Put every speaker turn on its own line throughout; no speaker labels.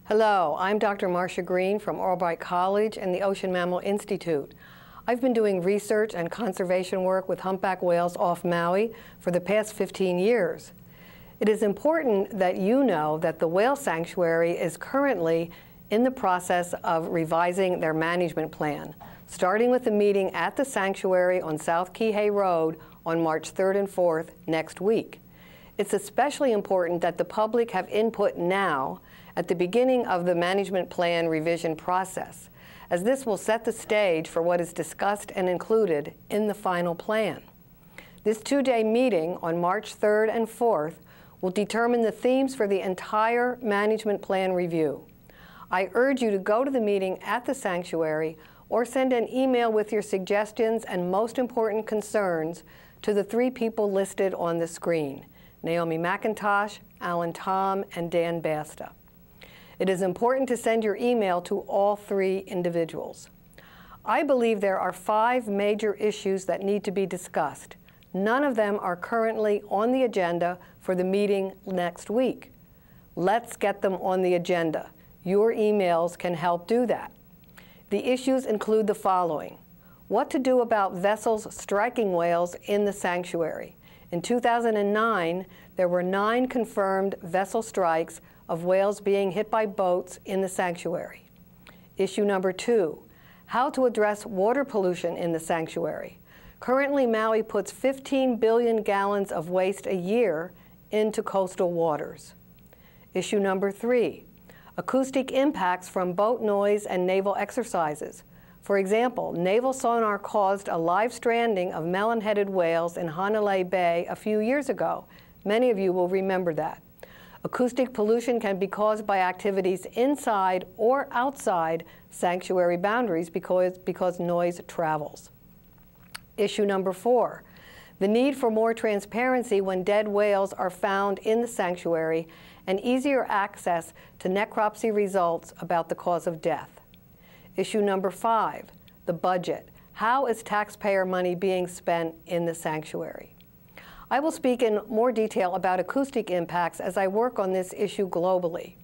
Hello, I'm Dr. Marcia Green from Albright College and the Ocean Mammal Institute. I've been doing research and conservation work with humpback whales off Maui for the past 15 years. It is important that you know that the whale sanctuary is currently in the process of revising their management plan, starting with a meeting at the sanctuary on South Kihei Road on March 3rd and 4th next week. It's especially important that the public have input now at the beginning of the management plan revision process, as this will set the stage for what is discussed and included in the final plan. This two-day meeting on March 3rd and 4th will determine the themes for the entire management plan review. I urge you to go to the meeting at the sanctuary or send an email with your suggestions and most important concerns to the three people listed on the screen: Naomi McIntosh, Alan Tom, and Dan Basta. It is important to send your email to all three individuals. I believe there are 5 major issues that need to be discussed. None of them are currently on the agenda for the meeting next week. Let's get them on the agenda. Your emails can help do that. The issues include the following: what to do about vessels striking whales in the sanctuary. In 2009, there were 9 confirmed vessel strikes of whales being hit by boats in the sanctuary. Issue number 2, how to address water pollution in the sanctuary. Currently, Maui puts 15 billion gallons of waste a year into coastal waters. Issue number 3, acoustic impacts from boat noise and naval exercises. For example, naval sonar caused a live stranding of melon-headed whales in Hanalei Bay a few years ago. Many of you will remember that. Acoustic pollution can be caused by activities inside or outside sanctuary boundaries because noise travels. Issue number 4, the need for more transparency when dead whales are found in the sanctuary and easier access to necropsy results about the cause of death. Issue number 5, the budget. How is taxpayer money being spent in the sanctuary? I will speak in more detail about acoustic impacts as I work on this issue globally.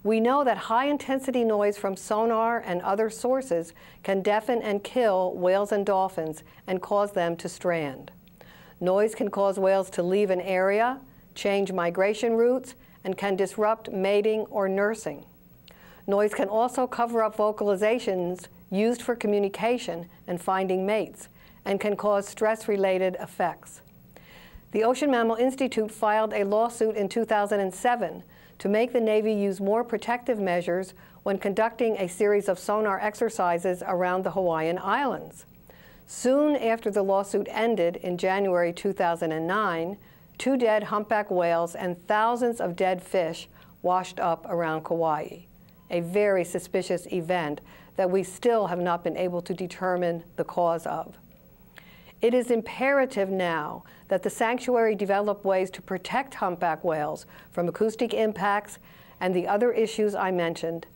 We know that high-intensity noise from sonar and other sources can deafen and kill whales and dolphins and cause them to strand. Noise can cause whales to leave an area, change migration routes, and can disrupt mating or nursing. Noise can also cover up vocalizations used for communication and finding mates, and can cause stress-related effects. The Ocean Mammal Institute filed a lawsuit in 2007 to make the Navy use more protective measures when conducting a series of sonar exercises around the Hawaiian Islands. Soon after the lawsuit ended in January 2009, 2 dead humpback whales and thousands of dead fish washed up around Kauai, a very suspicious event that we still have not been able to determine the cause of. It is imperative now that the sanctuary develop ways to protect humpback whales from acoustic impacts and the other issues I mentioned,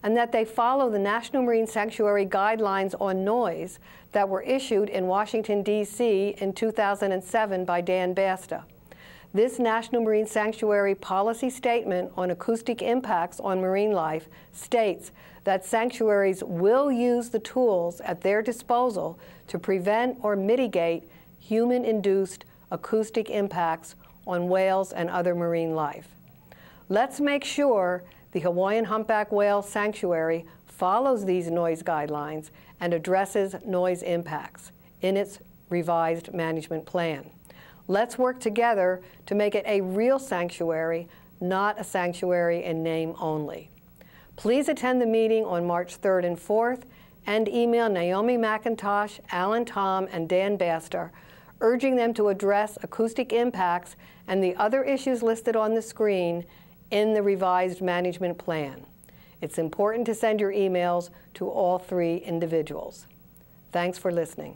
and that they follow the National Marine Sanctuary Guidelines on Noise that were issued in Washington, D.C. in 2007 by Dan Basta. This National Marine Sanctuary policy statement on acoustic impacts on marine life states that sanctuaries will use the tools at their disposal to prevent or mitigate human-induced acoustic impacts on whales and other marine life. Let's make sure the Hawaiian Humpback Whale Sanctuary follows these noise guidelines and addresses noise impacts in its revised management plan. Let's work together to make it a real sanctuary, not a sanctuary in name only. Please attend the meeting on March 3rd and 4th and email Naomi McIntosh, Alan Tom, and Dan Basta, urging them to address acoustic impacts and the other issues listed on the screen in the revised management plan. It's important to send your emails to all 3 individuals. Thanks for listening.